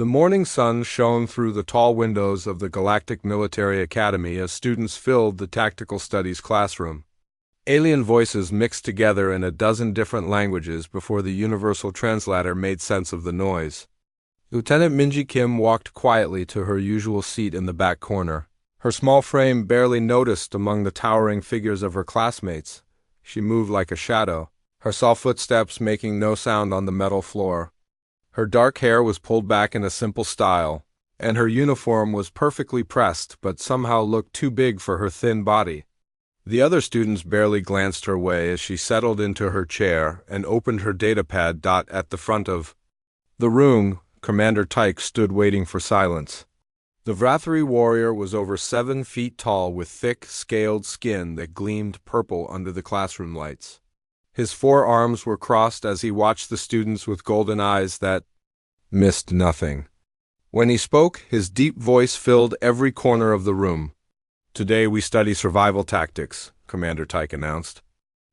The morning sun shone through the tall windows of the Galactic Military Academy as students filled the Tactical Studies classroom. Alien voices mixed together in a dozen different languages before the universal translator made sense of the noise. Lieutenant Minji Kim walked quietly to her usual seat in the back corner, her small frame barely noticed among the towering figures of her classmates. She moved like a shadow, her soft footsteps making no sound on the metal floor. Her dark hair was pulled back in a simple style, and her uniform was perfectly pressed but somehow looked too big for her thin body. The other students barely glanced her way as she settled into her chair and opened her datapad. At the front of the room, Commander Tyke stood waiting for silence. The Vrathari warrior was over 7 feet tall with thick, scaled skin that gleamed purple under the classroom lights. His forearms were crossed as he watched the students with golden eyes that missed nothing. When he spoke, his deep voice filled every corner of the room. "Today we study survival tactics," Commander Tyke announced.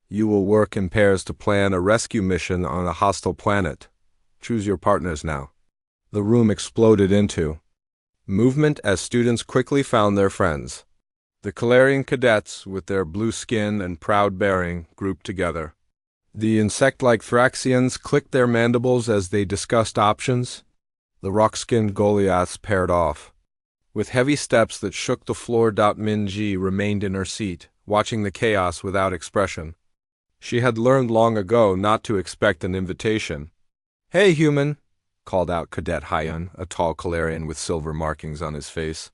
"You will work in pairs to plan a rescue mission on a hostile planet. Choose your partners now." The room exploded into movement as students quickly found their friends. The Calarian cadets, with their blue skin and proud bearing, grouped together. The insect-like Thraxians clicked their mandibles as they discussed options. The rock-skinned Goliaths paired off. With heavy steps that shook the floor, Min-ji remained in her seat, watching the chaos without expression. She had learned long ago not to expect an invitation. "Hey, human!" called out Cadet Hyun, a tall Calarian with silver markings on his face.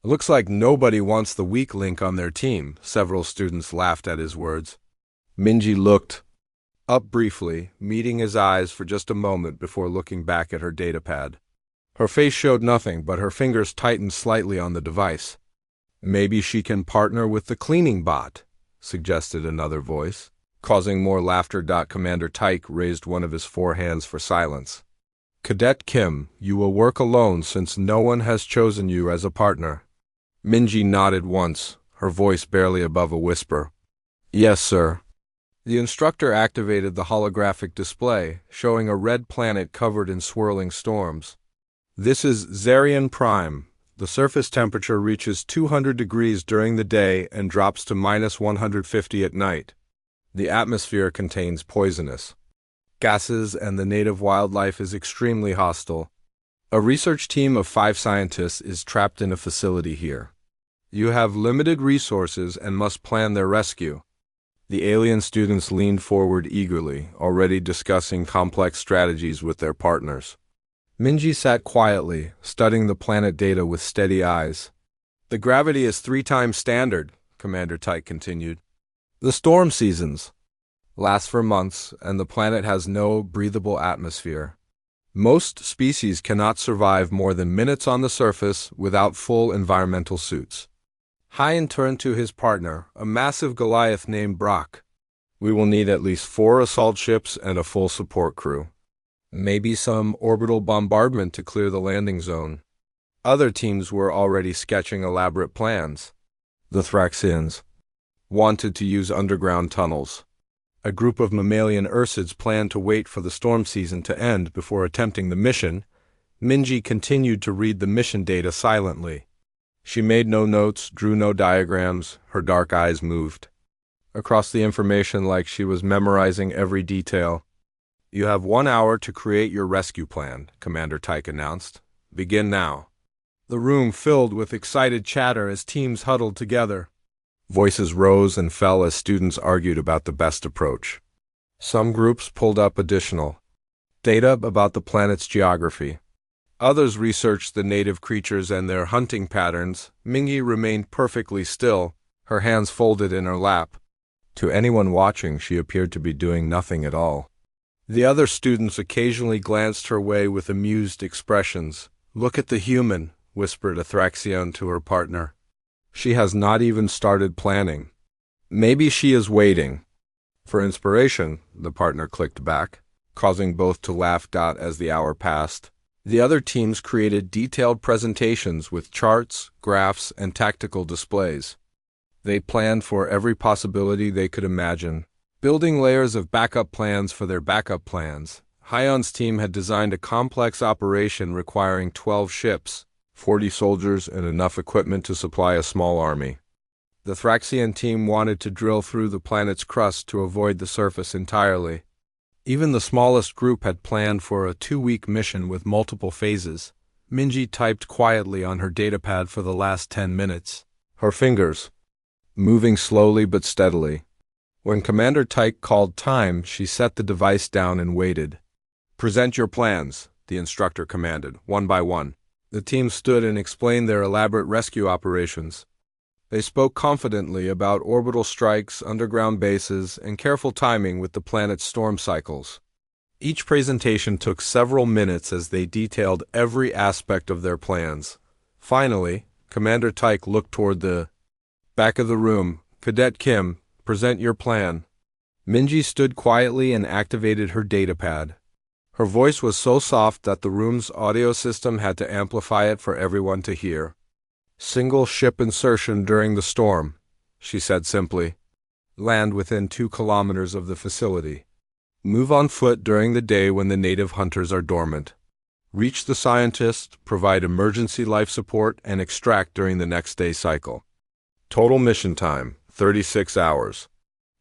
"Looks like nobody wants the weak link on their team," several students laughed at his words. Minji looked up briefly, meeting his eyes for just a moment before looking back at her datapad. Her face showed nothing, but her fingers tightened slightly on the device. "Maybe she can partner with the cleaning bot," suggested another voice, causing more laughter. Commander Tyke raised one of his 4 hands for silence. "Cadet Kim, you will work alone since no one has chosen you as a partner." Minji nodded once, her voice barely above a whisper. "Yes, sir." The instructor activated the holographic display, showing a red planet covered in swirling storms. "This is Zarian Prime. The surface temperature reaches 200 degrees during the day and drops to -150 at night. The atmosphere contains poisonous gases and the native wildlife is extremely hostile. A research team of 5 scientists is trapped in a facility here. You have limited resources and must plan their rescue." The alien students leaned forward eagerly, already discussing complex strategies with their partners. Minji sat quietly, studying the planet data with steady eyes. "The gravity is 3 times standard," Commander Tyke continued. "The storm seasons last for months, and the planet has no breathable atmosphere. Most species cannot survive more than minutes on the surface without full environmental suits." Hyen turned to his partner, a massive Goliath named Brock. "We will need at least 4 assault ships and a full support crew. Maybe some orbital bombardment to clear the landing zone." Other teams were already sketching elaborate plans. The Thraxians wanted to use underground tunnels. A group of mammalian ursids planned to wait for the storm season to end before attempting the mission. Minji continued to read the mission data silently. She made no notes, drew no diagrams, her dark eyes moved across the information like she was memorizing every detail. "You have 1 hour to create your rescue plan," Commander Tyke announced. "Begin now." The room filled with excited chatter as teams huddled together. Voices rose and fell as students argued about the best approach. Some groups pulled up additional data about the planet's geography. Others researched the native creatures and their hunting patterns. Mingi remained perfectly still, her hands folded in her lap. To anyone watching, she appeared to be doing nothing at all. The other students occasionally glanced her way with amused expressions. "Look at the human," whispered a Thraxian to her partner. "She has not even started planning. Maybe she is waiting for inspiration," the partner clicked back, causing both to laugh. As the hour passed, the other teams created detailed presentations with charts, graphs, and tactical displays. They planned for every possibility they could imagine, building layers of backup plans for their backup plans. Hyun's team had designed a complex operation requiring 12 ships, 40 soldiers, and enough equipment to supply a small army. The Thraxian team wanted to drill through the planet's crust to avoid the surface entirely. Even the smallest group had planned for a 2-week mission with multiple phases. Minji typed quietly on her datapad for the last 10 minutes, her fingers moving slowly but steadily. When Commander Tyke called time, she set the device down and waited. "Present your plans," the instructor commanded, one by one. The team stood and explained their elaborate rescue operations. They spoke confidently about orbital strikes, underground bases, and careful timing with the planet's storm cycles. Each presentation took several minutes as they detailed every aspect of their plans. Finally, Commander Tyke looked toward the back of the room. "Cadet Kim, present your plan." Minji stood quietly and activated her datapad. Her voice was so soft that the room's audio system had to amplify it for everyone to hear. "Single ship insertion during the storm," she said simply. "Land within 2 kilometers of the facility. Move on foot during the day when the native hunters are dormant. Reach the scientists, provide emergency life support, and extract during the next day cycle. Total mission time, 36 hours.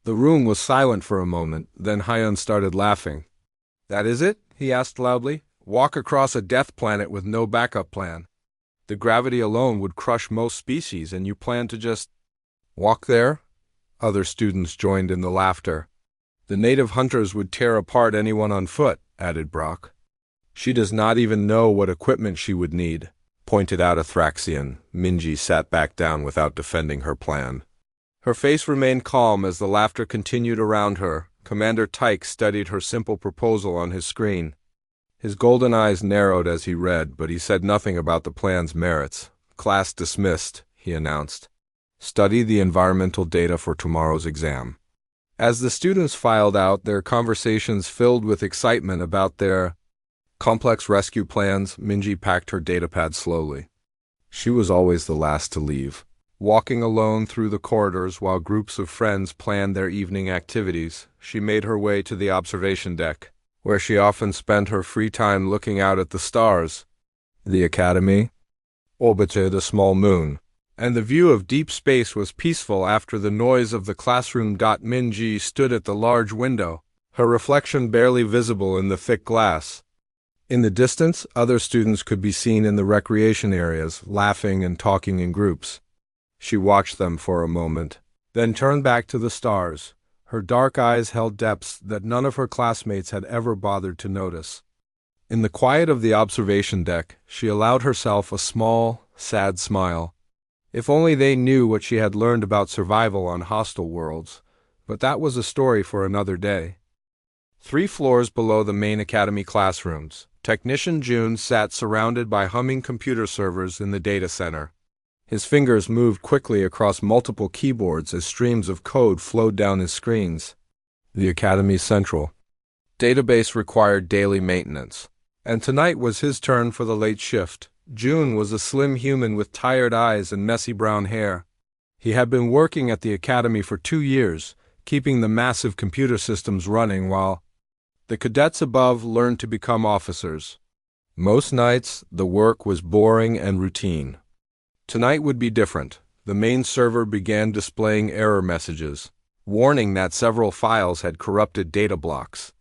The room was silent for a moment, then Hyun started laughing. "That is it?" he asked loudly. "Walk across a death planet with no backup plan. The gravity alone would crush most species, and you plan to just walk there?" Other students joined in the laughter. "The native hunters would tear apart anyone on foot," added Brock. "She does not even know what equipment she would need," pointed out a Thraxian. Minji sat back down without defending her plan. Her face remained calm as the laughter continued around her. Commander Tyke studied her simple proposal on his screen. His golden eyes narrowed as he read, but he said nothing about the plan's merits. "Class dismissed," he announced. "Study the environmental data for tomorrow's exam." As the students filed out, their conversations filled with excitement about their complex rescue plans, Minji packed her datapad slowly. She was always the last to leave. Walking alone through the corridors while groups of friends planned their evening activities, she made her way to the observation deck, where she often spent her free time looking out at the stars. The academy orbited a small moon, and the view of deep space was peaceful after the noise of the classroom. Minji stood at the large window, her reflection barely visible in the thick glass. In the distance, other students could be seen in the recreation areas, laughing and talking in groups. She watched them for a moment, then turned back to the stars. Her dark eyes held depths that none of her classmates had ever bothered to notice. In the quiet of the observation deck, she allowed herself a small, sad smile. If only they knew what she had learned about survival on hostile worlds, but that was a story for another day. 3 floors below the main academy classrooms, Technician June sat surrounded by humming computer servers in the data center. His fingers moved quickly across multiple keyboards as streams of code flowed down his screens. The Academy's central database required daily maintenance, and tonight was his turn for the late shift. June was a slim human with tired eyes and messy brown hair. He had been working at the Academy for 2 years, keeping the massive computer systems running while the cadets above learned to become officers. Most nights, the work was boring and routine. Tonight would be different. The main server began displaying error messages, warning that several files had corrupted data blocks.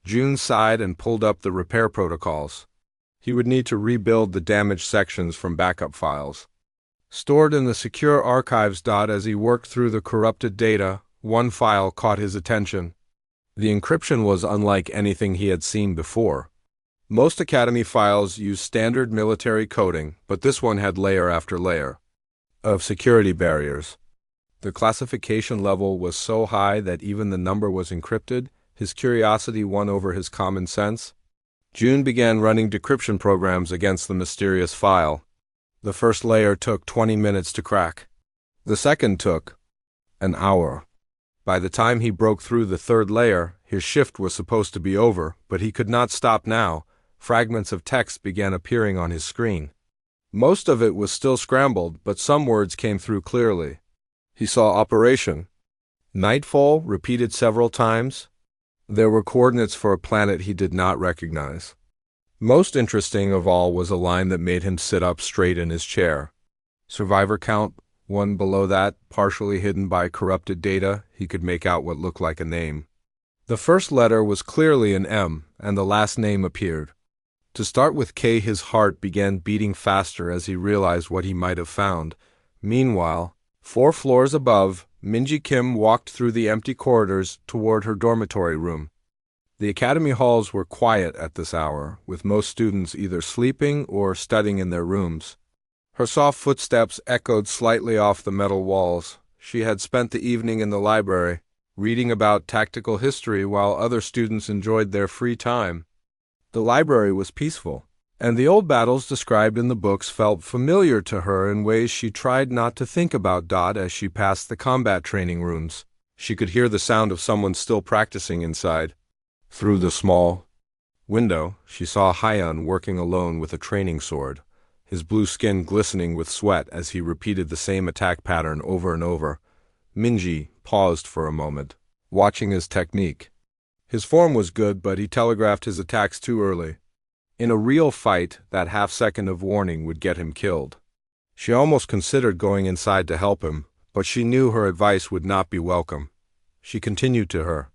June sighed and pulled up the repair protocols. He would need to rebuild the damaged sections from backup files stored in the secure archives. As he worked through the corrupted data, one file caught his attention. The encryption was unlike anything he had seen before. Most Academy files use standard military coding, but this one had layer after layer of security barriers. The classification level was so high that even the number was encrypted. His curiosity won over his common sense. June began running decryption programs against the mysterious file. The first layer took 20 minutes to crack. The second took an hour. By the time he broke through the third layer, his shift was supposed to be over, but he could not stop now. Fragments of text began appearing on his screen. Most of it was still scrambled, but some words came through clearly. He saw Operation Nightfall repeated several times. There were coordinates for a planet he did not recognize. Most interesting of all was a line that made him sit up straight in his chair. Survivor count, one below that, partially hidden by corrupted data, he could make out what looked like a name. The first letter was clearly an M, and the last name appeared. To start with K, his heart began beating faster as he realized what he might have found. Meanwhile, 4 floors above, Minji Kim walked through the empty corridors toward her dormitory room. The academy halls were quiet at this hour, with most students either sleeping or studying in their rooms. Her soft footsteps echoed slightly off the metal walls. She had spent the evening in the library, reading about tactical history while other students enjoyed their free time. The library was peaceful, and the old battles described in the books felt familiar to her in ways she tried not to think about. As she passed the combat training rooms, she could hear the sound of someone still practicing inside. Through the small window, she saw Hyun working alone with a training sword, his blue skin glistening with sweat as he repeated the same attack pattern over and over. Minji paused for a moment, watching his technique. His form was good, but he telegraphed his attacks too early. In a real fight, that half-second of warning would get him killed. She almost considered going inside to help him, but she knew her advice would not be welcome. She continued to her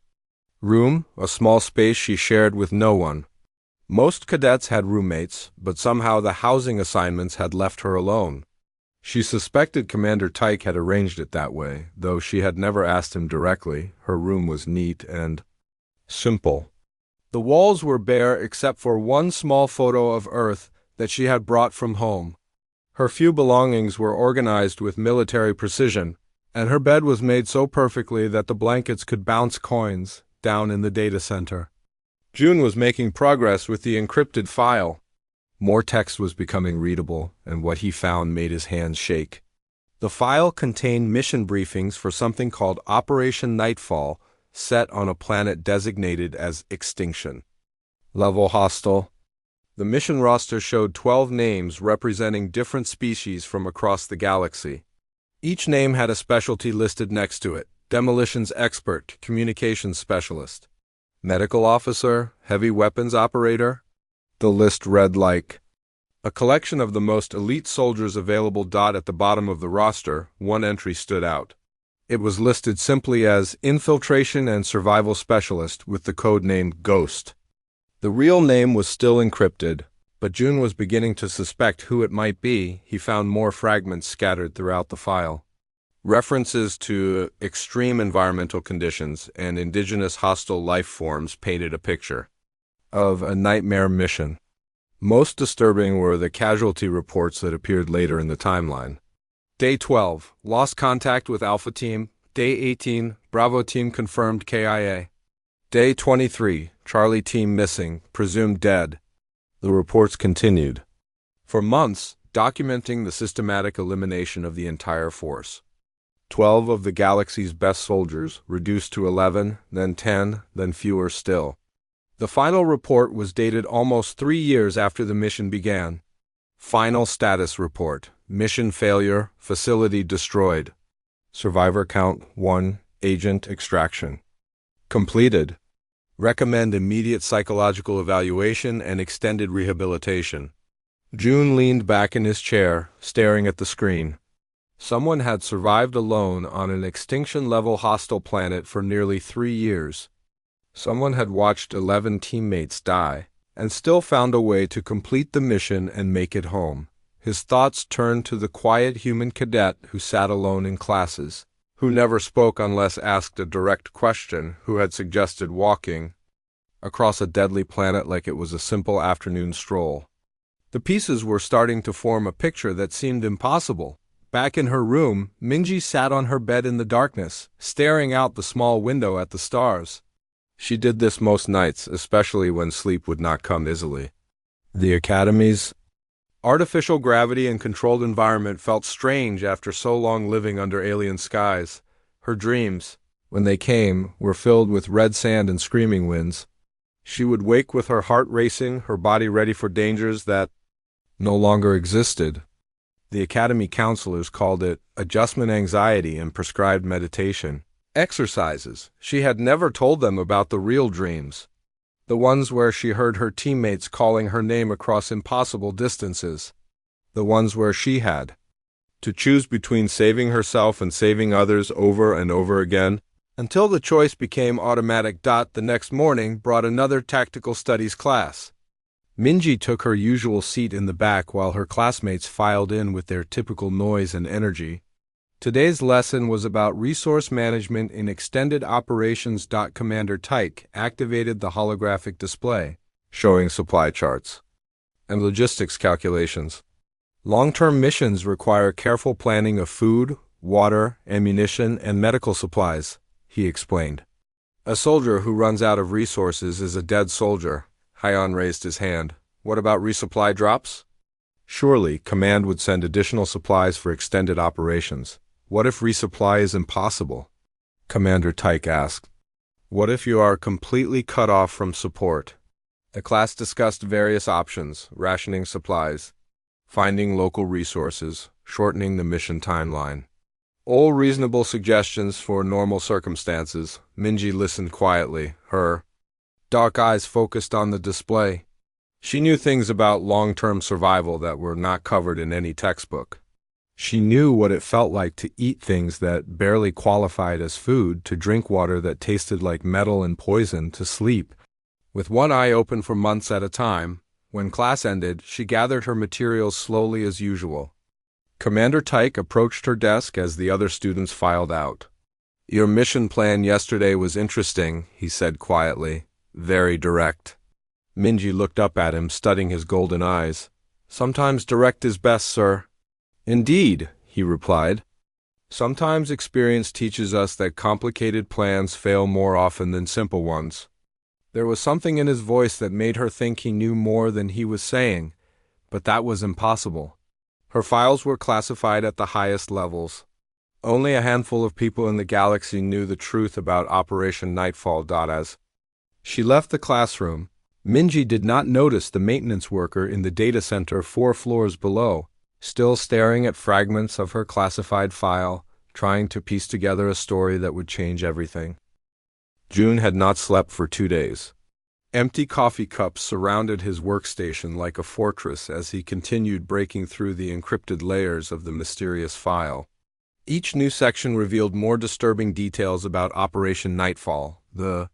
room, a small space she shared with no one. Most cadets had roommates, but somehow the housing assignments had left her alone. She suspected Commander Tyke had arranged it that way, though she had never asked him directly. Her room was neat and simple. The walls were bare except for one small photo of Earth that she had brought from home. Her few belongings were organized with military precision, and her bed was made so perfectly that the blankets could bounce coins down in the data center. June was making progress with the encrypted file. More text was becoming readable, and what he found made his hands shake. The file contained mission briefings for something called Operation Nightfall, set on a planet designated as Extinction. Level hostile. The mission roster showed 12 names representing different species from across the galaxy. Each name had a specialty listed next to it: demolitions expert, communications specialist, medical officer, heavy weapons operator. The list read like a collection of the most elite soldiers available. At the bottom of the roster, one entry stood out. It was listed simply as Infiltration and Survival Specialist with the code name Ghost. The real name was still encrypted, but June was beginning to suspect who it might be. He found more fragments scattered throughout the file. References to extreme environmental conditions and indigenous hostile life forms painted a picture of a nightmare mission. Most disturbing were the casualty reports that appeared later in the timeline. Day 12, lost contact with Alpha Team. Day 18, Bravo Team confirmed KIA. Day 23, Charlie Team missing, presumed dead. The reports continued for months, documenting the systematic elimination of the entire force. 12 of the galaxy's best soldiers, reduced to 11, then 10, then fewer still. The final report was dated almost 3 years after the mission began. Final status report: mission failure, facility destroyed. Survivor count 1, agent extraction completed. Recommend immediate psychological evaluation and extended rehabilitation. June leaned back in his chair, staring at the screen. Someone had survived alone on an extinction-level hostile planet for nearly 3 years. Someone had watched 11 teammates die, and still found a way to complete the mission and make it home. His thoughts turned to the quiet human cadet who sat alone in classes, who never spoke unless asked a direct question, who had suggested walking across a deadly planet like it was a simple afternoon stroll. The pieces were starting to form a picture that seemed impossible. Back in her room, Minji sat on her bed in the darkness, staring out the small window at the stars. She did this most nights, especially when sleep would not come easily. The Academy's artificial gravity and controlled environment felt strange after so long living under alien skies. Her dreams, when they came, were filled with red sand and screaming winds. She would wake with her heart racing, her body ready for dangers that no longer existed. The Academy counselors called it adjustment anxiety and prescribed meditation. Exercises. She had never told them about the real dreams. The ones where she heard her teammates calling her name across impossible distances. The ones where she had to choose between saving herself and saving others over and over again, until the choice became automatic. The next morning brought another tactical studies class. Minji took her usual seat in the back while her classmates filed in with their typical noise and energy. Today's lesson was about resource management in extended operations. Commander Tyke activated the holographic display, showing supply charts and logistics calculations. Long-term missions require careful planning of food, water, ammunition, and medical supplies, he explained. A soldier who runs out of resources is a dead soldier. Hyon raised his hand. What about resupply drops? Surely, Command would send additional supplies for extended operations. What if resupply is impossible? Commander Tyke asked. What if you are completely cut off from support? The class discussed various options: rationing supplies, finding local resources, shortening the mission timeline. All reasonable suggestions for normal circumstances. Minji listened quietly, her dark eyes focused on the display. She knew things about long-term survival that were not covered in any textbook. She knew what it felt like to eat things that barely qualified as food, to drink water that tasted like metal and poison, to sleep with one eye open for months at a time. When class ended, she gathered her materials slowly as usual. Commander Tyke approached her desk as the other students filed out. Your mission plan yesterday was interesting, he said quietly, very direct. Minji looked up at him, studying his golden eyes. Sometimes direct is best, sir. Indeed, he replied. Sometimes experience teaches us that complicated plans fail more often than simple ones. There was something in his voice that made her think he knew more than he was saying, but that was impossible. Her files were classified at the highest levels. Only a handful of people in the galaxy knew the truth about Operation Nightfall. As she left the classroom, Minji did not notice the maintenance worker in the data center 4 floors below, still staring at fragments of her classified file, trying to piece together a story that would change everything. June had not slept for 2 days. Empty coffee cups surrounded his workstation like a fortress as he continued breaking through the encrypted layers of the mysterious file. Each new section revealed more disturbing details about Operation Nightfall. The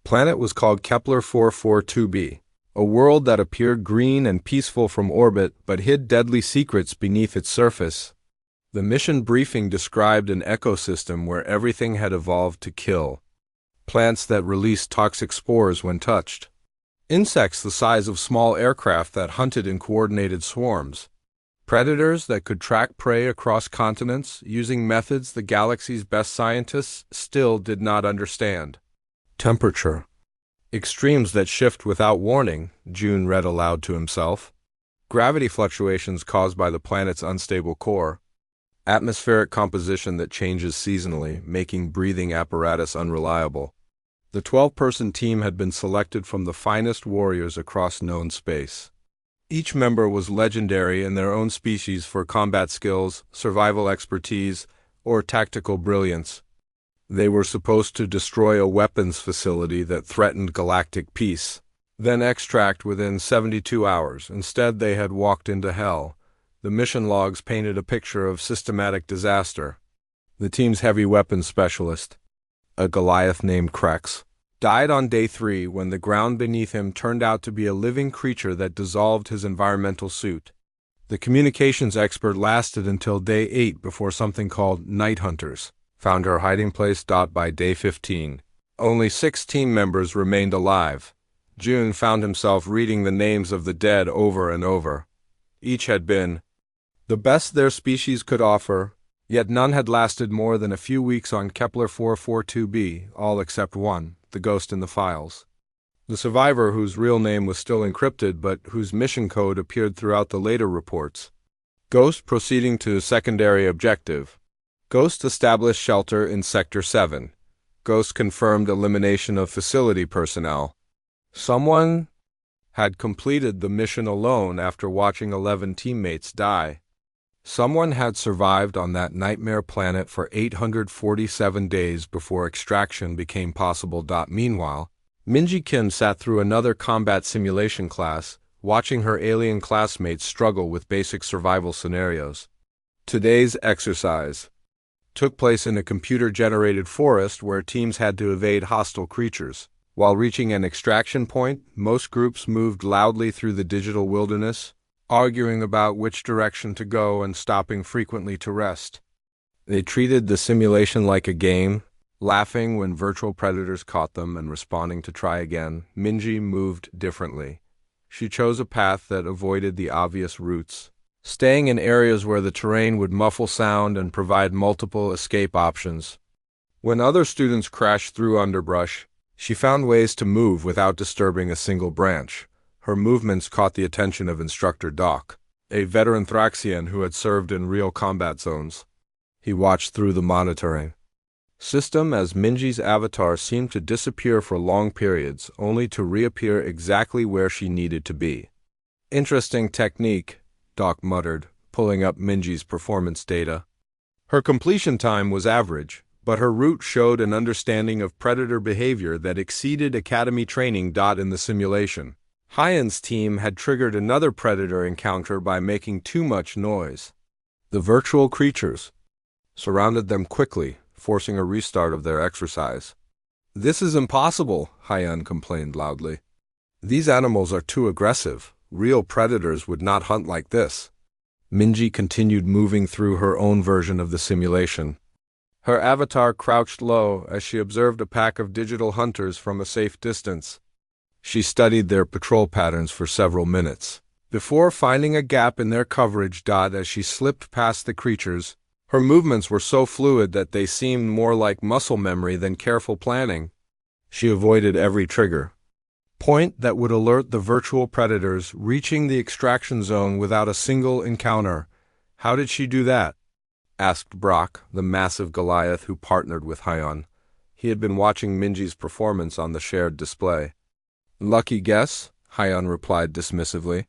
planet was called Kepler 442b. A world that appeared green and peaceful from orbit but hid deadly secrets beneath its surface. The mission briefing described an ecosystem where everything had evolved to kill. Plants that released toxic spores when touched. Insects the size of small aircraft that hunted in coordinated swarms. Predators that could track prey across continents using methods the galaxy's best scientists still did not understand. Temperature. Extremes that shift without warning, June read aloud to himself. Gravity fluctuations caused by the planet's unstable core. Atmospheric composition that changes seasonally, making breathing apparatus unreliable. The 12-person team had been selected from the finest warriors across known space. Each member was legendary in their own species for combat skills, survival expertise, or tactical brilliance. They were supposed to destroy a weapons facility that threatened galactic peace, then extract within 72 hours. Instead, they had walked into hell. The mission logs painted a picture of systematic disaster. The team's heavy weapons specialist, a Goliath named Krex, died on day 3 when the ground beneath him turned out to be a living creature that dissolved his environmental suit. The communications expert lasted until day 8 before something called Night Hunters found her hiding place. By day 15, only 6 team members remained alive. June found himself reading the names of the dead over and over. Each had been the best their species could offer, yet none had lasted more than a few weeks on Kepler 442b, all except one, the ghost in the files. The survivor whose real name was still encrypted but whose mission code appeared throughout the later reports. Ghost proceeding to secondary objective. Ghost established shelter in Sector 7. Ghost confirmed elimination of facility personnel. Someone had completed the mission alone after watching 11 teammates die. Someone had survived on that nightmare planet for 847 days before extraction became possible. Meanwhile, Minji Kim sat through another combat simulation class, watching her alien classmates struggle with basic survival scenarios. Today's exercise took place in a computer-generated forest where teams had to evade hostile creatures. While reaching an extraction point, most groups moved loudly through the digital wilderness, arguing about which direction to go and stopping frequently to rest. They treated the simulation like a game, laughing when virtual predators caught them and responding to try again. Minji moved differently. She chose a path that avoided the obvious routes, staying in areas where the terrain would muffle sound and provide multiple escape options. When other students crashed through underbrush, she found ways to move without disturbing a single branch. Her movements caught the attention of Instructor Doc, a veteran Thraxian who had served in real combat zones. He watched through the monitoring system as Minji's avatar seemed to disappear for long periods, only to reappear exactly where she needed to be. Interesting technique, Doc muttered, pulling up Minji's performance data. Her completion time was average, but her route showed an understanding of predator behavior that exceeded academy training. In the simulation, Hyan's team had triggered another predator encounter by making too much noise. The virtual creatures surrounded them quickly, forcing a restart of their exercise. "This is impossible," Hyan complained loudly. "These animals are too aggressive. Real predators would not hunt like this." Minji continued moving through her own version of the simulation. Her avatar crouched low as she observed a pack of digital hunters from a safe distance. She studied their patrol patterns for several minutes, before finding a gap in their coverage. As she slipped past the creatures, her movements were so fluid that they seemed more like muscle memory than careful planning. She avoided every trigger point that would alert the virtual predators, reaching the extraction zone without a single encounter. "How did she do that?" asked Brock, the massive Goliath who partnered with Hyan. He had been watching Minji's performance on the shared display. "Lucky guess," Hyan replied dismissively.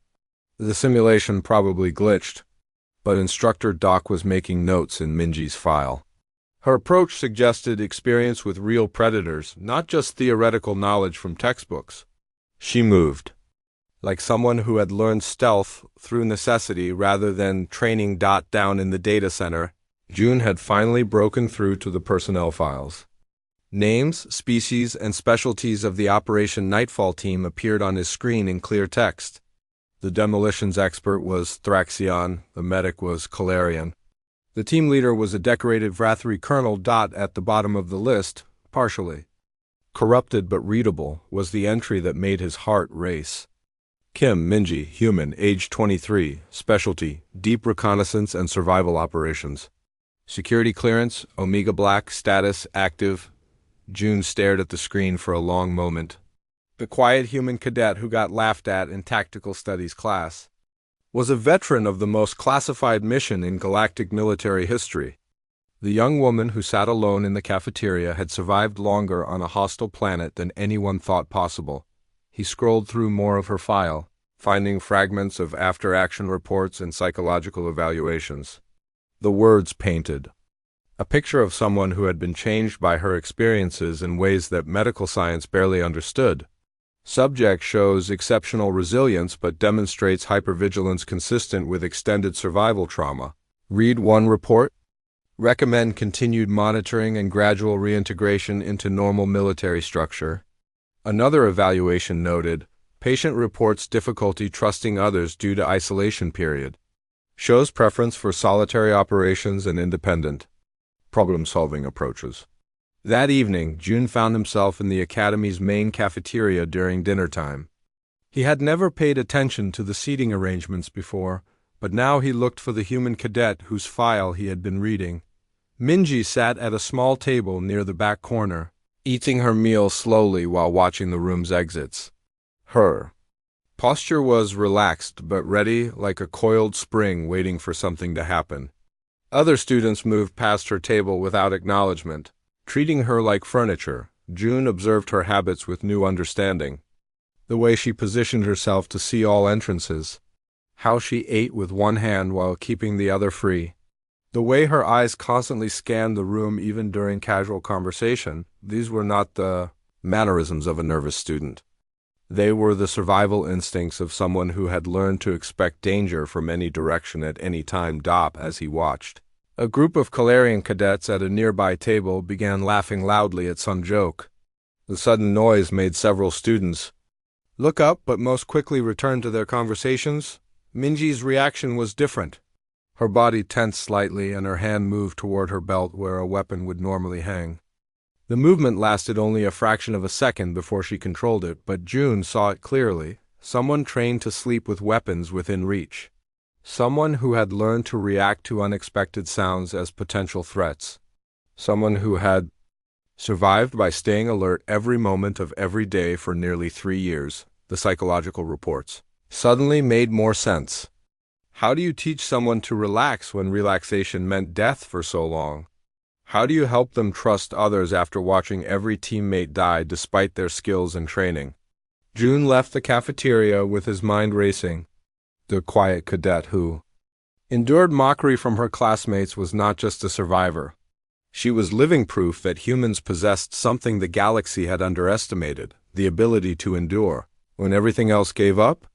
"The simulation probably glitched." But Instructor Doc was making notes in Minji's file. Her approach suggested experience with real predators, not just theoretical knowledge from textbooks. She moved like someone who had learned stealth through necessity rather than training. Down in the data center, June had finally broken through to the personnel files. Names, species, and specialties of the Operation Nightfall team appeared on his screen in clear text. The demolitions expert was Thraxian, the medic was Calarian. The team leader was a decorated Vrathri colonel. At the bottom of the list, partially corrupted but readable, was the entry that made his heart race. Kim Minji, human, age 23, specialty, deep reconnaissance and survival operations. Security clearance, Omega Black, status, active. June stared at the screen for a long moment. The quiet human cadet who got laughed at in tactical studies class was a veteran of the most classified mission in galactic military history. The young woman who sat alone in the cafeteria had survived longer on a hostile planet than anyone thought possible. He scrolled through more of her file, finding fragments of after-action reports and psychological evaluations. The words painted a picture of someone who had been changed by her experiences in ways that medical science barely understood. Subject shows exceptional resilience but demonstrates hypervigilance consistent with extended survival trauma. Read one report. Recommend continued monitoring and gradual reintegration into normal military structure. Another evaluation noted, patient reports difficulty trusting others due to isolation period. Shows preference for solitary operations and independent problem-solving approaches. That evening, June found himself in the Academy's main cafeteria during dinner time. He had never paid attention to the seating arrangements before, but now he looked for the human cadet whose file he had been reading. Minji sat at a small table near the back corner, eating her meal slowly while watching the room's exits. Her posture was relaxed but ready, like a coiled spring waiting for something to happen. Other students moved past her table without acknowledgement, treating her like furniture. June observed her habits with new understanding. The way she positioned herself to see all entrances, how she ate with one hand while keeping the other free. The way her eyes constantly scanned the room even during casual conversation, these were not the mannerisms of a nervous student. They were the survival instincts of someone who had learned to expect danger from any direction at any time. As he watched, a group of Calarian cadets at a nearby table began laughing loudly at some joke. The sudden noise made several students look up, but most quickly returned to their conversations. Minji's reaction was different. Her body tensed slightly, and her hand moved toward her belt where a weapon would normally hang. The movement lasted only a fraction of a second before she controlled it, but June saw it clearly. Someone trained to sleep with weapons within reach. Someone who had learned to react to unexpected sounds as potential threats. Someone who had survived by staying alert every moment of every day for nearly 3 years, the psychological reports suddenly made more sense. How do you teach someone to relax when relaxation meant death for so long? How do you help them trust others after watching every teammate die despite their skills and training? June left the cafeteria with his mind racing. The quiet cadet who endured mockery from her classmates was not just a survivor. She was living proof that humans possessed something the galaxy had underestimated, the ability to endure. When everything else gave up,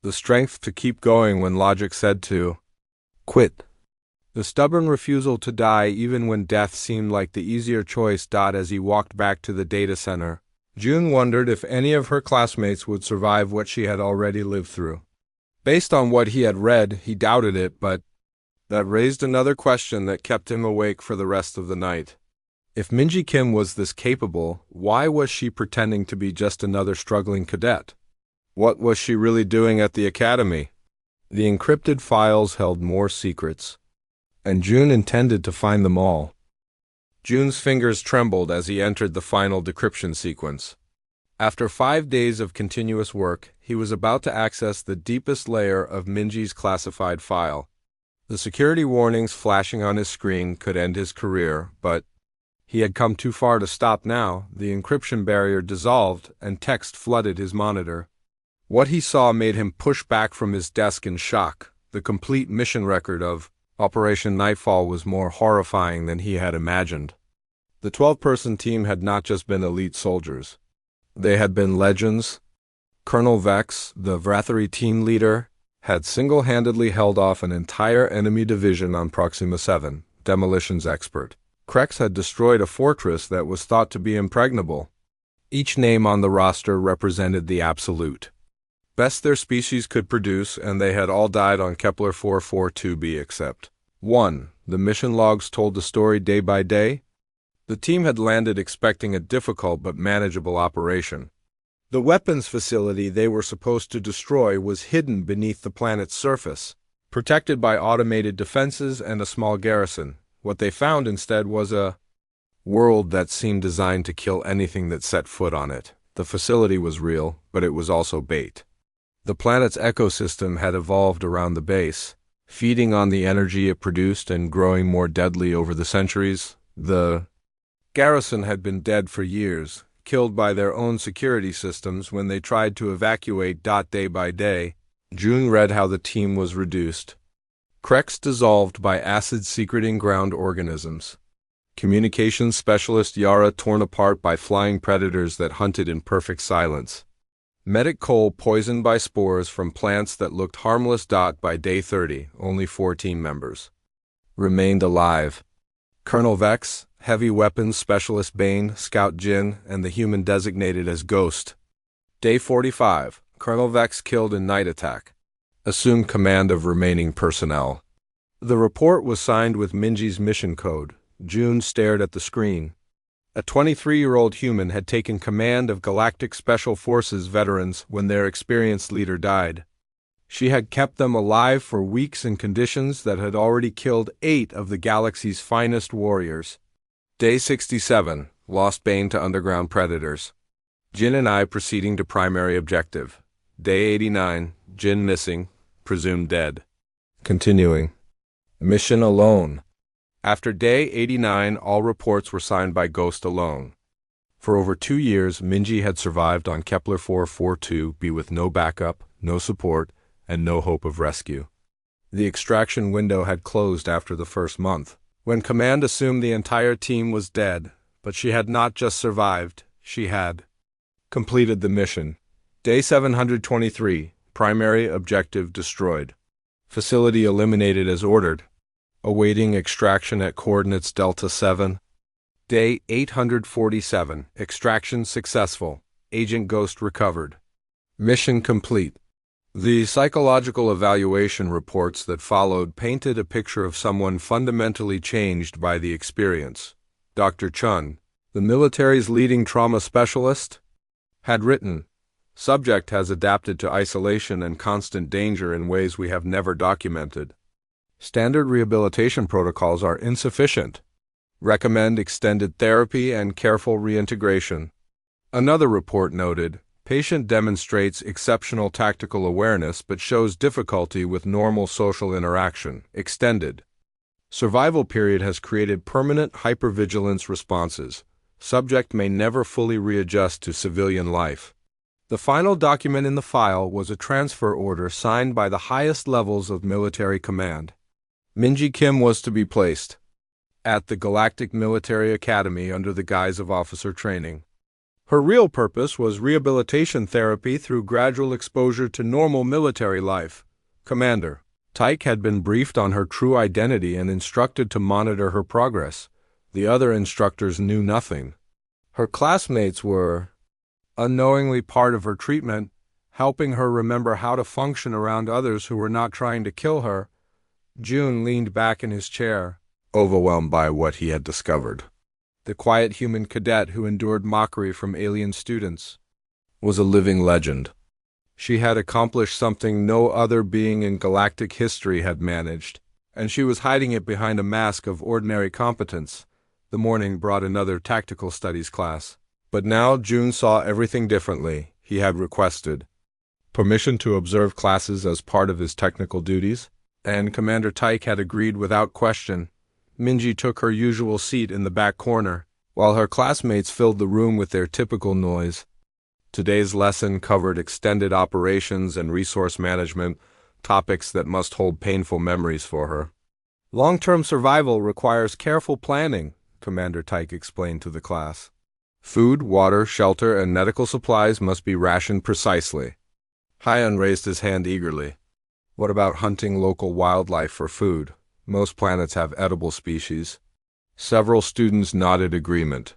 the strength to keep going when logic said to quit. The stubborn refusal to die even when death seemed like the easier choice. As he walked back to the data center, June wondered if any of her classmates would survive what she had already lived through. Based on what he had read, he doubted it, but that raised another question that kept him awake for the rest of the night. If Minji Kim was this capable, why was she pretending to be just another struggling cadet? What was she really doing at the academy? The encrypted files held more secrets, and June intended to find them all. June's fingers trembled as he entered the final decryption sequence. After 5 days of continuous work, he was about to access the deepest layer of Minji's classified file. The security warnings flashing on his screen could end his career, but he had come too far to stop now. The encryption barrier dissolved, and text flooded his monitor. What he saw made him push back from his desk in shock. The complete mission record of Operation Nightfall was more horrifying than he had imagined. The 12-person team had not just been elite soldiers. They had been legends. Colonel Vex, the Vrathari team leader, had single-handedly held off an entire enemy division on Proxima 7, demolitions expert. Krex had destroyed a fortress that was thought to be impregnable. Each name on the roster represented the absolute best their species could produce, and they had all died on Kepler 442b except one. The mission logs told the story day by day. The team had landed expecting a difficult but manageable operation. The weapons facility they were supposed to destroy was hidden beneath the planet's surface, protected by automated defenses and a small garrison. What they found instead was a world that seemed designed to kill anything that set foot on it. The facility was real, but it was also bait. The planet's ecosystem had evolved around the base, feeding on the energy it produced and growing more deadly over the centuries. The garrison had been dead for years, killed by their own security systems when they tried to evacuate. Day by day, June read how the team was reduced. Krex dissolved by acid secreting ground organisms. Communications specialist Yara torn apart by flying predators that hunted in perfect silence. Medic Cole poisoned by spores from plants that looked harmless. By day 30, only 4 team members remained alive. Colonel Vex, heavy weapons specialist Bane, Scout Jin, and the human designated as Ghost. Day 45, Colonel Vex killed in night attack. Assumed command of remaining personnel. The report was signed with Minji's mission code. June stared at the screen. A 23-year-old human had taken command of Galactic Special Forces veterans when their experienced leader died. She had kept them alive for weeks in conditions that had already killed 8 of the galaxy's finest warriors. Day 67, lost Bane to underground predators. Jin and I proceeding to primary objective. Day 89, Jin missing, presumed dead. Continuing. Mission alone. After day 89, all reports were signed by Ghost alone. For over 2 years, Minji had survived on Kepler 442b with no backup, no support, and no hope of rescue. The extraction window had closed after the first month, when command assumed the entire team was dead, but she had not just survived, she had completed the mission. Day 723, primary objective destroyed. Facility eliminated as ordered. Awaiting extraction at coordinates Delta 7. Day 847, extraction successful. Agent Ghost recovered. Mission complete. The psychological evaluation reports that followed painted a picture of someone fundamentally changed by the experience. Dr. Chun, the military's leading trauma specialist, had written, "Subject has adapted to isolation and constant danger in ways we have never documented. Standard rehabilitation protocols are insufficient. Recommend extended therapy and careful reintegration." Another report noted, "Patient demonstrates exceptional tactical awareness but shows difficulty with normal social interaction. Extended survival period has created permanent hypervigilance responses. Subject may never fully readjust to civilian life." The final document in the file was a transfer order signed by the highest levels of military command. Minji Kim was to be placed at the Galactic Military Academy under the guise of officer training. Her real purpose was rehabilitation therapy through gradual exposure to normal military life. Commander Tyke had been briefed on her true identity and instructed to monitor her progress. The other instructors knew nothing. Her classmates were unknowingly part of her treatment, helping her remember how to function around others who were not trying to kill her. June leaned back in his chair, overwhelmed by what he had discovered. The quiet human cadet who endured mockery from alien students was a living legend. She had accomplished something no other being in galactic history had managed, and she was hiding it behind a mask of ordinary competence. The morning brought another tactical studies class. But now June saw everything differently. He had requested permission to observe classes as part of his technical duties, and Commander Tyke had agreed without question. Minji took her usual seat in the back corner, while her classmates filled the room with their typical noise. Today's lesson covered extended operations and resource management, topics that must hold painful memories for her. Long-term survival requires careful planning, Commander Tyke explained to the class. Food, water, shelter, and medical supplies must be rationed precisely. Hyun raised his hand eagerly. What about hunting local wildlife for food? Most planets have edible species. Several students nodded agreement.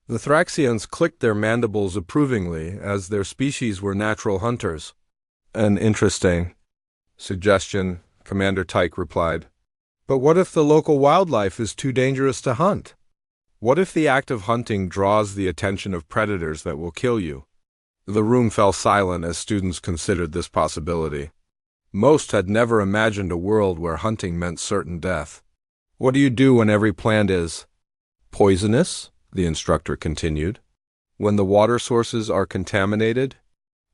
The Thraxians clicked their mandibles approvingly, as their species were natural hunters. An interesting suggestion, Commander Tyke replied. But what if the local wildlife is too dangerous to hunt? What if the act of hunting draws the attention of predators that will kill you? The room fell silent as students considered this possibility. Most had never imagined a world where hunting meant certain death. What do you do when every plant is poisonous? The instructor continued. When the water sources are contaminated?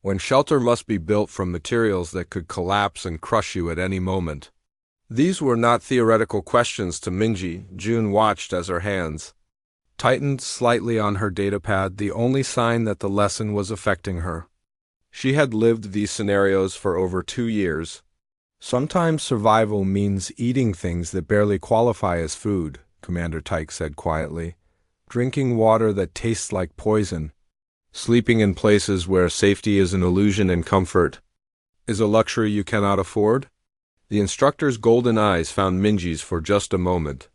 When shelter must be built from materials that could collapse and crush you at any moment? These were not theoretical questions to Minji. June watched as her hands tightened slightly on her datapad, the only sign that the lesson was affecting her. She had lived these scenarios for over 2 years. Sometimes survival means eating things that barely qualify as food, Commander Tyke said quietly. Drinking water that tastes like poison. Sleeping in places where safety is an illusion and comfort is a luxury you cannot afford. The instructor's golden eyes found Minji's for just a moment.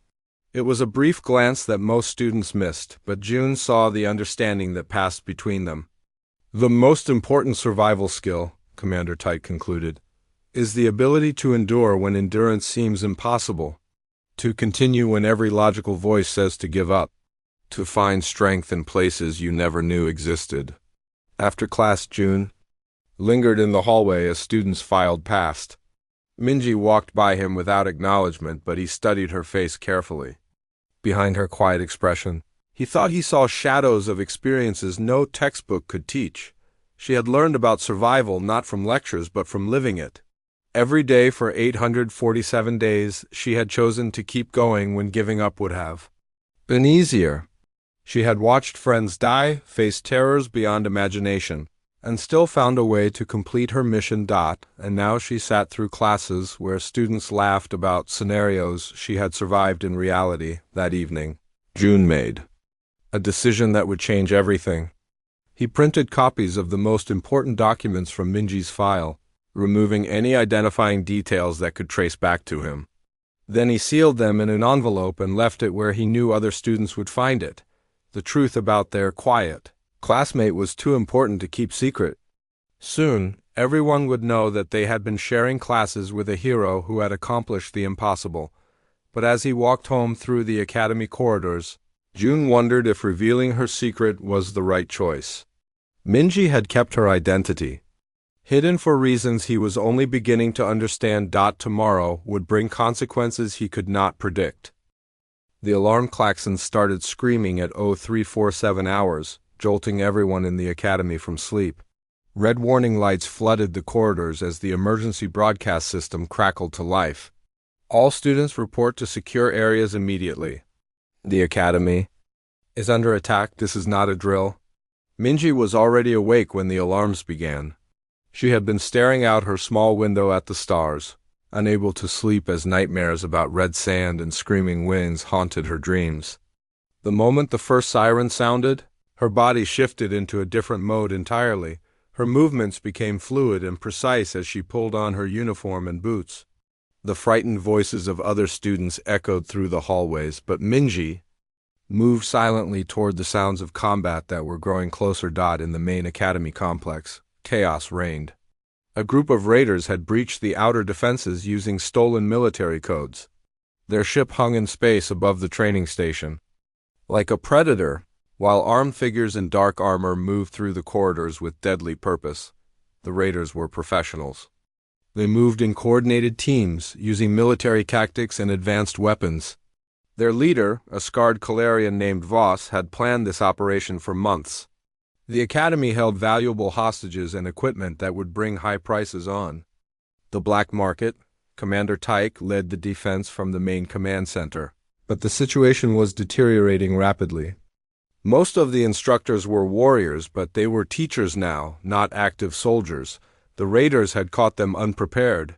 It was a brief glance that most students missed, but June saw the understanding that passed between them. The most important survival skill, Commander Tyke concluded, is the ability to endure when endurance seems impossible, to continue when every logical voice says to give up, to find strength in places you never knew existed. After class, June lingered in the hallway as students filed past. Minji walked by him without acknowledgement, but he studied her face carefully. Behind her quiet expression, he thought he saw shadows of experiences no textbook could teach. She had learned about survival not from lectures but from living it. Every day for 847 days, she had chosen to keep going when giving up would have been easier. She had watched friends die, faced terrors beyond imagination, and still found a way to complete her mission. And now she sat through classes where students laughed about scenarios she had survived in reality. That evening, June made a decision that would change everything. He printed copies of the most important documents from Minji's file, removing any identifying details that could trace back to him. Then he sealed them in an envelope and left it where he knew other students would find it. The truth about their quiet classmate was too important to keep secret. Soon, everyone would know that they had been sharing classes with a hero who had accomplished the impossible. But as he walked home through the academy corridors, June wondered if revealing her secret was the right choice. Minji had kept her identity hidden for reasons he was only beginning to understand. Tomorrow would bring consequences he could not predict. The alarm klaxon started screaming at 0347 hours, jolting everyone in the academy from sleep. Red warning lights flooded the corridors as the emergency broadcast system crackled to life. All students report to secure areas immediately. The academy is under attack. This is not a drill. Minji was already awake when the alarms began. She had been staring out her small window at the stars, unable to sleep as nightmares about red sand and screaming winds haunted her dreams. The moment the first siren sounded, her body shifted into a different mode entirely. Her movements became fluid and precise as she pulled on her uniform and boots. The frightened voices of other students echoed through the hallways, but Minji moved silently toward the sounds of combat that were growing closer. In the main academy complex, chaos reigned. A group of raiders had breached the outer defenses using stolen military codes. Their ship hung in space above the training station. Like a predator, while armed figures in dark armor moved through the corridors with deadly purpose, the raiders were professionals. They moved in coordinated teams, using military tactics and advanced weapons. Their leader, a scarred Calarian named Voss, had planned this operation for months. The academy held valuable hostages and equipment that would bring high prices on the black market. Commander Tyke led the defense from the main command center, but the situation was deteriorating rapidly. Most of the instructors were warriors, but they were teachers now, not active soldiers. The raiders had caught them unprepared.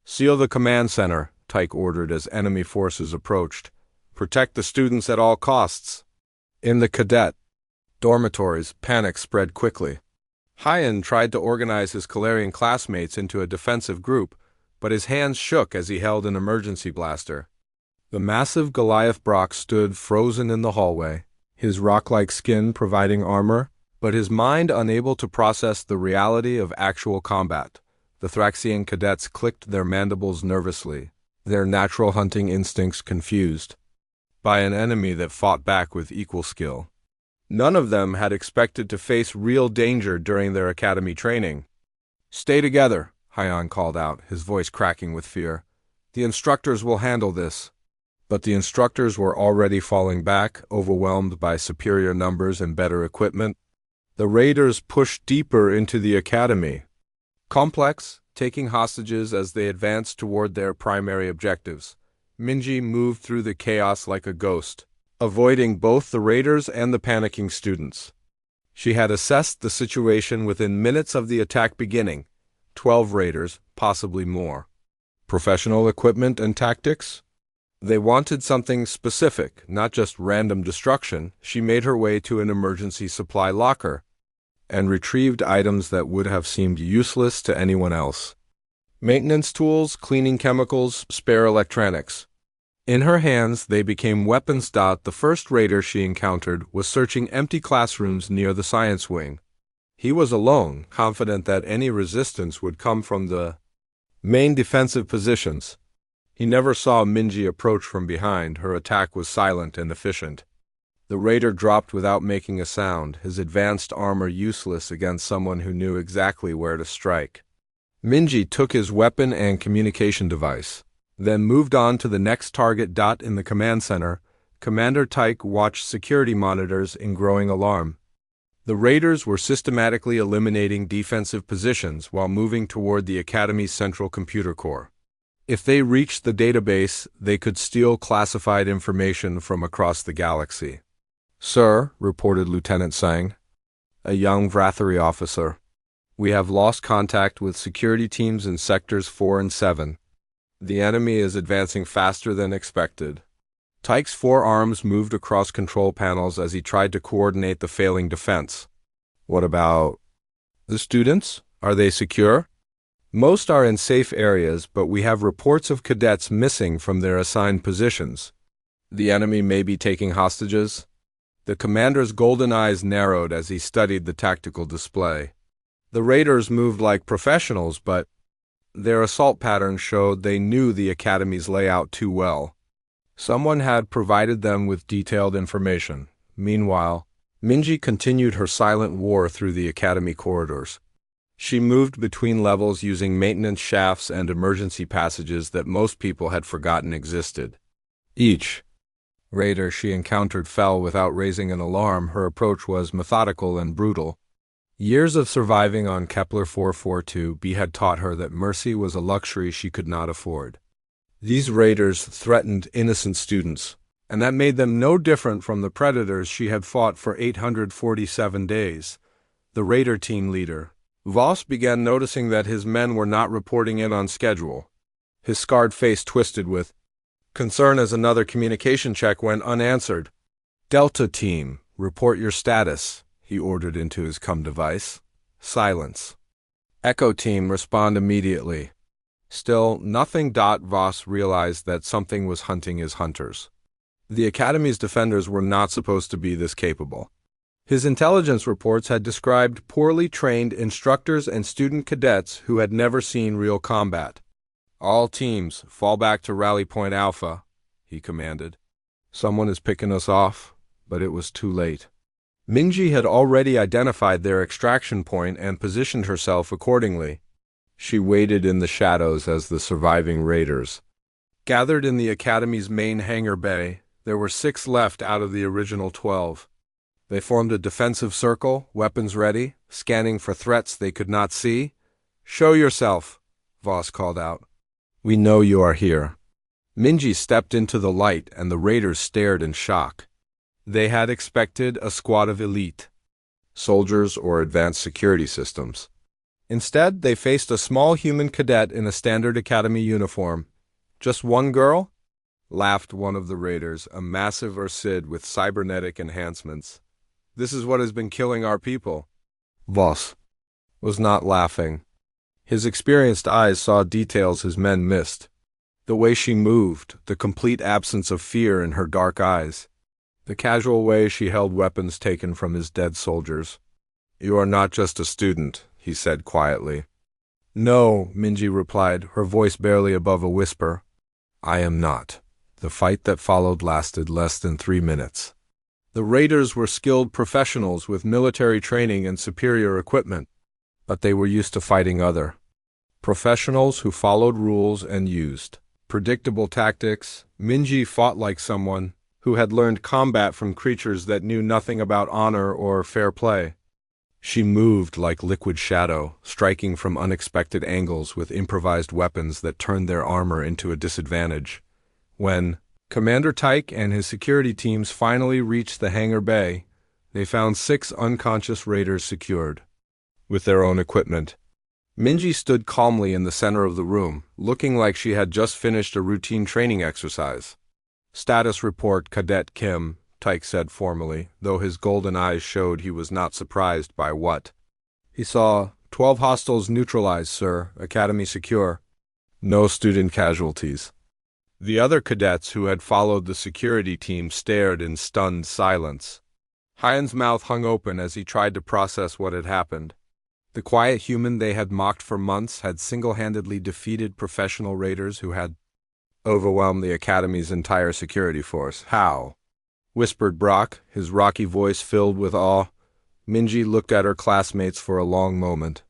"Seal the command center," Tyke ordered as enemy forces approached. "Protect the students at all costs." In the cadet dormitories, panic spread quickly. Hyan tried to organize his Calarian classmates into a defensive group, but his hands shook as he held an emergency blaster. The massive Goliath Brock stood frozen in the hallway, his rock-like skin providing armor, but his mind unable to process the reality of actual combat. The Thraxian cadets clicked their mandibles nervously, their natural hunting instincts confused by an enemy that fought back with equal skill. None of them had expected to face real danger during their academy training. "Stay together," Hyan called out, his voice cracking with fear. "The instructors will handle this." But the instructors were already falling back, overwhelmed by superior numbers and better equipment. The raiders pushed deeper into the academy complex, taking hostages as they advanced toward their primary objectives. Minji moved through the chaos like a ghost, avoiding both the raiders and the panicking students. She had assessed the situation within minutes of the attack beginning. 12 raiders, possibly more. Professional equipment and tactics? They wanted something specific, not just random destruction. She made her way to an emergency supply locker and retrieved items that would have seemed useless to anyone else. Maintenance tools, cleaning chemicals, spare electronics. In her hands, they became weapons. The first raider she encountered was searching empty classrooms near the science wing. He was alone, confident that any resistance would come from the main defensive positions. He never saw Minji approach from behind. Her attack was silent and efficient. The raider dropped without making a sound, his advanced armor useless against someone who knew exactly where to strike. Minji took his weapon and communication device, then moved on to the next target. In the command center, Commander Tyke watched security monitors in growing alarm. The raiders were systematically eliminating defensive positions while moving toward the Academy's central computer core. If they reached the database, they could steal classified information from across the galaxy. "Sir," reported Lieutenant Sang, a young Vrathari officer, We have lost contact with security teams in sectors 4 and 7. The enemy is advancing faster than expected. Tyke's forearms moved across control panels as he tried to coordinate the failing defense. What about the students? Are they secure? Most are in safe areas, but we have reports of cadets missing from their assigned positions. The enemy may be taking hostages. The commander's golden eyes narrowed as he studied the tactical display. The raiders moved like professionals, but their assault pattern showed they knew the academy's layout too well. Someone had provided them with detailed information. Meanwhile, Minji continued her silent war through the academy corridors. She moved between levels using maintenance shafts and emergency passages that most people had forgotten existed. Each raider she encountered fell without raising an alarm. Her approach was methodical and brutal. Years of surviving on Kepler 442b had taught her that mercy was a luxury she could not afford. These raiders threatened innocent students, and that made them no different from the predators she had fought for 847 days. The raider team leader, Voss, began noticing that his men were not reporting in on schedule. His scarred face twisted with concern as another communication check went unanswered. "Delta Team, report your status," he ordered into his device. Silence. "Echo Team, respond immediately." Still, nothing. Voss realized that something was hunting his hunters. The Academy's defenders were not supposed to be this capable. His intelligence reports had described poorly trained instructors and student cadets who had never seen real combat. "All teams, fall back to Rally Point Alpha," he commanded. Someone is picking us off, but it was too late. Minji had already identified their extraction point and positioned herself accordingly. She waited in the shadows as the surviving raiders gathered in the Academy's main hangar bay. There were 6 left out of the original 12. They formed a defensive circle, weapons ready, scanning for threats they could not see. "Show yourself," Voss called out. "We know you are here." Minji stepped into the light and the raiders stared in shock. They had expected a squad of elite soldiers or advanced security systems. Instead, they faced a small human cadet in a standard academy uniform. "Just one girl?" laughed one of the raiders, a massive Ursid with cybernetic enhancements. "This is what has been killing our people." Voss was not laughing. His experienced eyes saw details his men missed. The way she moved, the complete absence of fear in her dark eyes, the casual way she held weapons taken from his dead soldiers. "You are not just a student," he said quietly. "No," Minji replied, her voice barely above a whisper. "I am not." The fight that followed lasted less than 3 minutes. The raiders were skilled professionals with military training and superior equipment, but they were used to fighting other professionals who followed rules and used predictable tactics. Minji fought like someone who had learned combat from creatures that knew nothing about honor or fair play. She moved like liquid shadow, striking from unexpected angles with improvised weapons that turned their armor into a disadvantage. When Commander Tyke and his security teams finally reached the hangar bay, they found 6 unconscious raiders secured with their own equipment. Minji stood calmly in the center of the room, looking like she had just finished a routine training exercise. "Status report, Cadet Kim," Tyke said formally, though his golden eyes showed he was not surprised by what he saw. 12 hostiles neutralized, sir. Academy secure. No student casualties." The other cadets who had followed the security team stared in stunned silence. Hyan's mouth hung open as he tried to process what had happened. The quiet human they had mocked for months had single-handedly defeated professional raiders who had overwhelmed the Academy's entire security force. "How?" whispered Brock, his rocky voice filled with awe. Minji looked at her classmates for a long moment.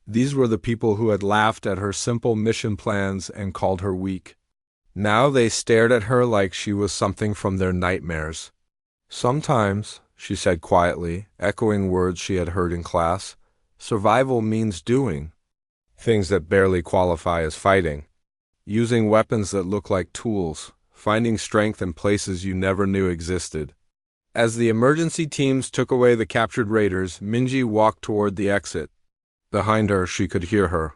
These were the people who had laughed at her simple mission plans and called her weak. Now they stared at her like she was something from their nightmares. "Sometimes," she said quietly, echoing words she had heard in class, "survival means doing things that barely qualify as fighting, using weapons that look like tools, finding strength in places you never knew existed." As the emergency teams took away the captured raiders, Minji walked toward the exit. Behind her, she could hear her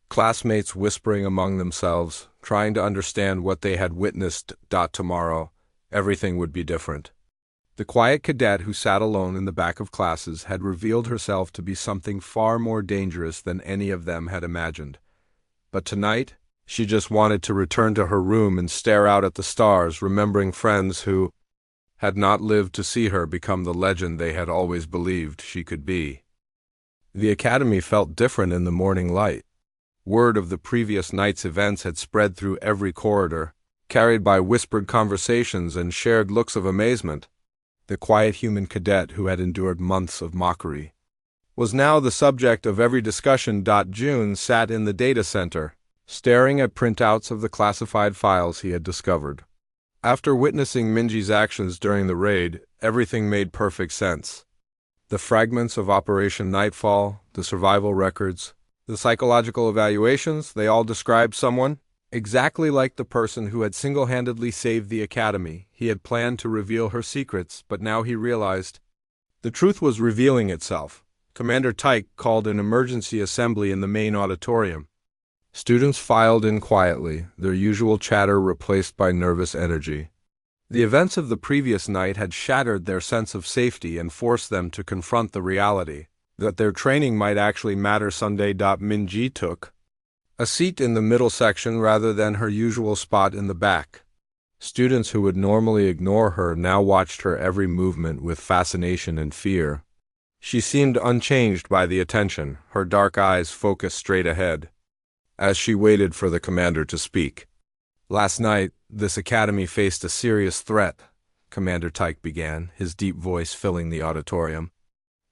classmates whispering among themselves, trying to understand what they had witnessed. Tomorrow, everything would be different. The quiet cadet who sat alone in the back of classes had revealed herself to be something far more dangerous than any of them had imagined. But tonight, she just wanted to return to her room and stare out at the stars, remembering friends who had not lived to see her become the legend they had always believed she could be. The academy felt different in the morning light. Word of the previous night's events had spread through every corridor, carried by whispered conversations and shared looks of amazement. The quiet human cadet who had endured months of mockery was now the subject of every discussion. June sat in the data center, staring at printouts of the classified files he had discovered. After witnessing Minji's actions during the raid, everything made perfect sense. The fragments of Operation Nightfall, the survival records, the psychological evaluations, they all described someone exactly like the person who had single-handedly saved the academy. He had planned to reveal her secrets, but now he realized the truth was revealing itself. Commander Tyke called an emergency assembly in the main auditorium. Students filed in quietly, their usual chatter replaced by nervous energy. The events of the previous night had shattered their sense of safety and forced them to confront the reality that their training might actually matter someday. Minji took a seat in the middle section rather than her usual spot in the back. Students who would normally ignore her now watched her every movement with fascination and fear. She seemed unchanged by the attention, her dark eyes focused straight ahead, as she waited for the commander to speak. Last night, this academy faced a serious threat, Commander Tyke began, his deep voice filling the auditorium.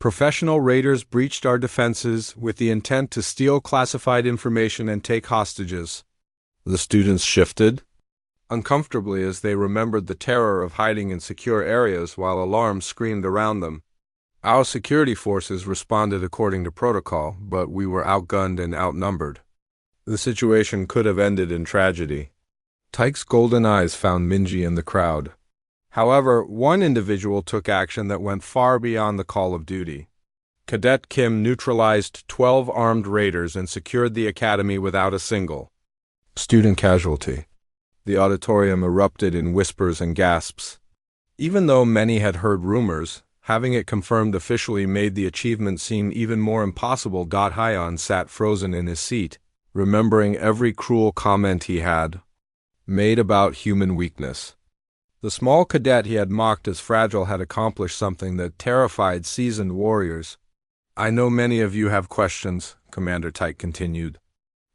Professional raiders breached our defenses with the intent to steal classified information and take hostages. The students shifted uncomfortably as they remembered the terror of hiding in secure areas while alarms screamed around them. Our security forces responded according to protocol, but we were outgunned and outnumbered. The situation could have ended in tragedy. Tyke's golden eyes found Minji in the crowd. However, one individual took action that went far beyond the call of duty. Cadet Kim neutralized 12 armed raiders and secured the academy without a single student casualty. The auditorium erupted in whispers and gasps. Even though many had heard rumors, having it confirmed officially made the achievement seem even more impossible. Hyon sat frozen in his seat, remembering every cruel comment he had made about human weakness. The small cadet he had mocked as fragile had accomplished something that terrified seasoned warriors. I know many of you have questions, Commander Tyke continued,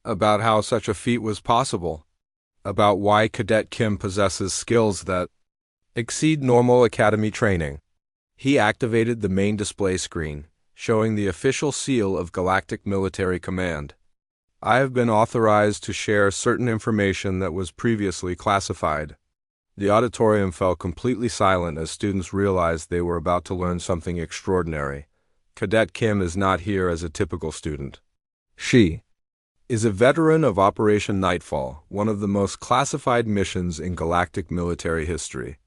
about how such a feat was possible, about why Cadet Kim possesses skills that exceed normal academy training. He activated the main display screen, showing the official seal of Galactic Military Command. I have been authorized to share certain information that was previously classified. The auditorium fell completely silent as students realized they were about to learn something extraordinary. Cadet Kim is not here as a typical student. She is a veteran of Operation Nightfall, one of the most classified missions in galactic military history.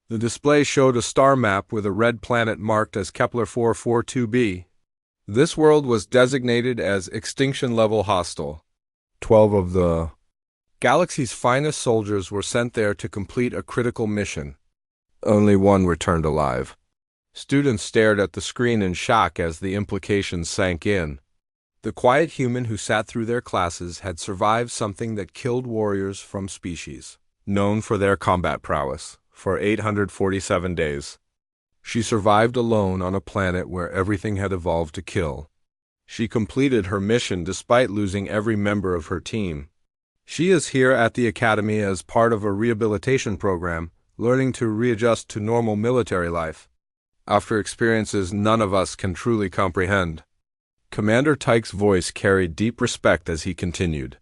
The display showed a star map with a red planet marked as Kepler 442b. This world was designated as extinction-level hostile. 12 of the galaxy's finest soldiers were sent there to complete a critical mission. Only one returned alive. Students stared at the screen in shock as the implications sank in. The quiet human who sat through their classes had survived something that killed warriors from species known for their combat prowess for 847 days. She survived alone on a planet where everything had evolved to kill. She completed her mission despite losing every member of her team. She is here at the academy as part of a rehabilitation program, learning to readjust to normal military life, after experiences none of us can truly comprehend. Commander Tyke's voice carried deep respect as he continued.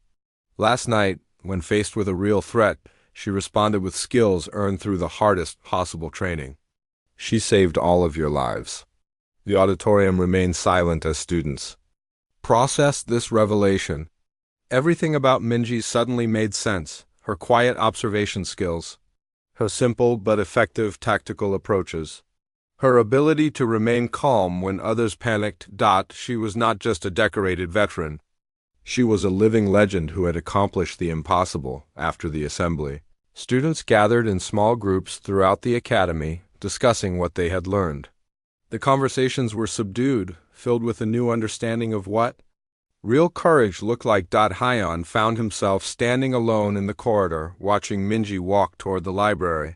Last night, when faced with a real threat, she responded with skills earned through the hardest possible training. She saved all of your lives. The auditorium remained silent as students processed this revelation. Everything about Minji suddenly made sense, her quiet observation skills, her simple but effective tactical approaches, Her ability to remain calm when others panicked. She was not just a decorated veteran. She was a living legend who had accomplished the impossible. After the assembly, students gathered in small groups throughout the academy, discussing what they had learned. The conversations were subdued, filled with a new understanding of what real courage looked like. Hyon found himself standing alone in the corridor, watching Minji walk toward the library.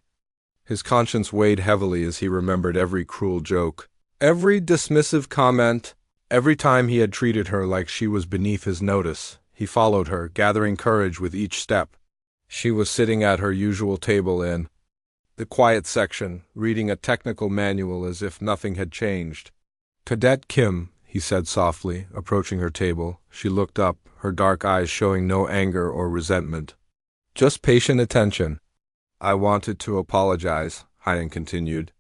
His conscience weighed heavily as he remembered every cruel joke, every dismissive comment, every time he had treated her like she was beneath his notice. He followed her, gathering courage with each step. She was sitting at her usual table in the quiet section, reading a technical manual as if nothing had changed. "Cadet Kim," he said softly, approaching her table. She looked up, her dark eyes showing no anger or resentment, just patient attention. "I wanted to apologize," Hyan continued,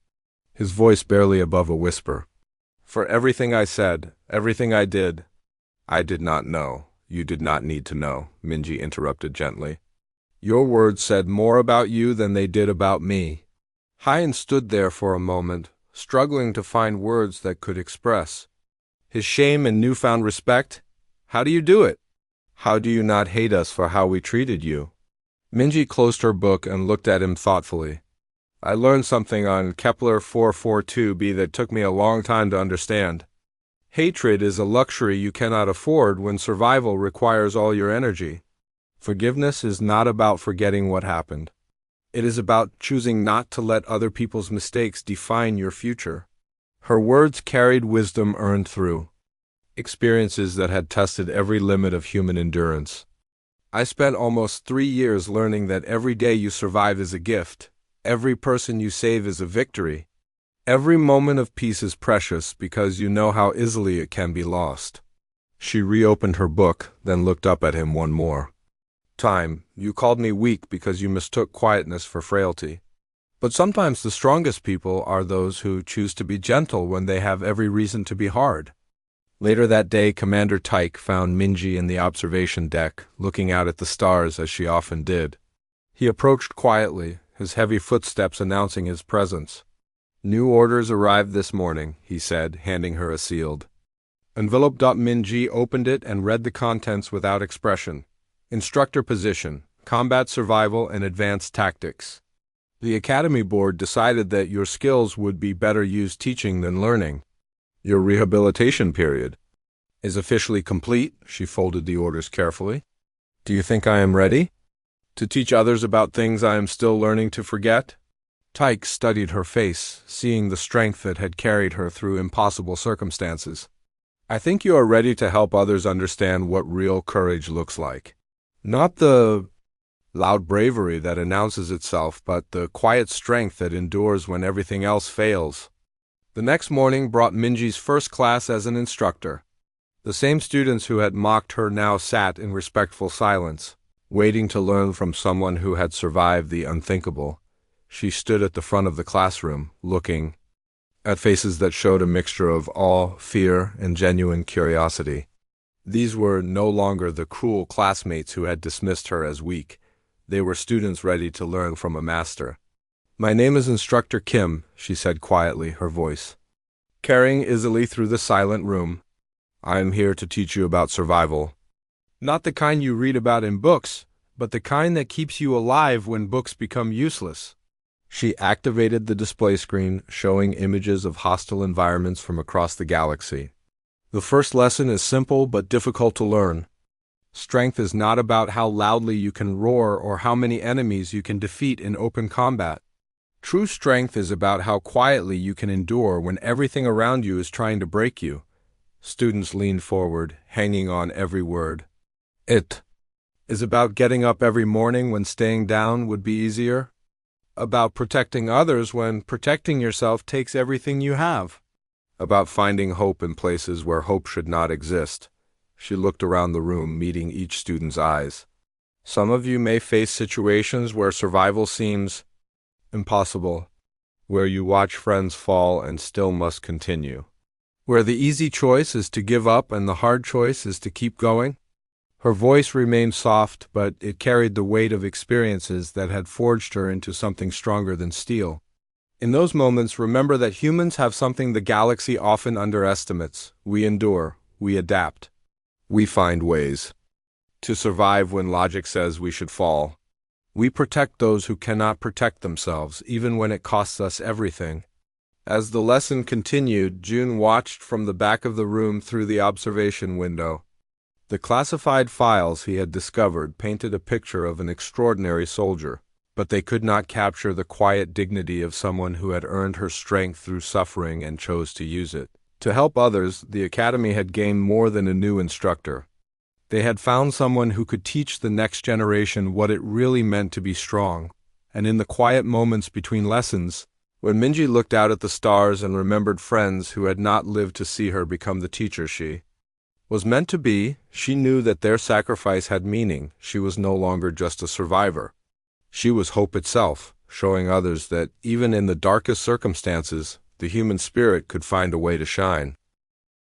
his voice barely above a whisper. "For everything I said, everything I did." "I did not know. You did not need to know," Minji interrupted gently. "Your words said more about you than they did about me." Hyan stood there for a moment, struggling to find words that could express his shame and newfound respect. "How do you do it? How do you not hate us for how we treated you?" Minji closed her book and looked at him thoughtfully. "I learned something on Kepler 442b that took me a long time to understand. Hatred is a luxury you cannot afford when survival requires all your energy. Forgiveness is not about forgetting what happened. It is about choosing not to let other people's mistakes define your future." Her words carried wisdom earned through experiences that had tested every limit of human endurance. "I spent almost 3 years learning that every day you survive is a gift. Every person you save is a victory. Every moment of peace is precious because you know how easily it can be lost." She reopened her book, then looked up at him one more time. "You called me weak because you mistook quietness for frailty. But sometimes the strongest people are those who choose to be gentle when they have every reason to be hard." Later that day, Commander Tyke found Minji in the observation deck, looking out at the stars as she often did. He approached quietly, his heavy footsteps announcing his presence. "New orders arrived this morning," he said, handing her a sealed envelope. Minji opened it and read the contents without expression. "Instructor position, combat survival and advanced tactics. The Academy Board decided that your skills would be better used teaching than learning. Your rehabilitation period is officially complete." She folded the orders carefully. "Do you think I am ready to teach others about things I am still learning to forget?" Tyke studied her face, seeing the strength that had carried her through impossible circumstances. "I think you are ready to help others understand what real courage looks like. Not the loud bravery that announces itself, but the quiet strength that endures when everything else fails." The next morning brought Minji's first class as an instructor. The same students who had mocked her now sat in respectful silence, waiting to learn from someone who had survived the unthinkable. She stood at the front of the classroom, looking at faces that showed a mixture of awe, fear, and genuine curiosity. These were no longer the cruel classmates who had dismissed her as weak. They were students ready to learn from a master. "My name is Instructor Kim," she said quietly, her voice carrying easily through the silent room. "I am here to teach you about survival. Not the kind you read about in books, but the kind that keeps you alive when books become useless." She activated the display screen, showing images of hostile environments from across the galaxy. "The first lesson is simple but difficult to learn. Strength is not about how loudly you can roar or how many enemies you can defeat in open combat. True strength is about how quietly you can endure when everything around you is trying to break you." Students leaned forward, hanging on every word. "It is about getting up every morning when staying down would be easier. About protecting others when protecting yourself takes everything you have. About finding hope in places where hope should not exist." She looked around the room, meeting each student's eyes. "Some of you may face situations where survival seems impossible, where you watch friends fall and still must continue, where the easy choice is to give up and the hard choice is to keep going." Her voice remained soft, but it carried the weight of experiences that had forged her into something stronger than steel. In those moments, remember that humans have something the galaxy often underestimates. We endure, we adapt, we find ways to survive when logic says we should fall. We protect those who cannot protect themselves, even when it costs us everything. As the lesson continued, June watched from the back of the room through the observation window. The classified files he had discovered painted a picture of an extraordinary soldier, but they could not capture the quiet dignity of someone who had earned her strength through suffering and chose to use it. To help others, the Academy had gained more than a new instructor. They had found someone who could teach the next generation what it really meant to be strong. And in the quiet moments between lessons, when Minji looked out at the stars and remembered friends who had not lived to see her become the teacher she was meant to be, she knew that their sacrifice had meaning. She was no longer just a survivor. She was hope itself, showing others that even in the darkest circumstances, the human spirit could find a way to shine.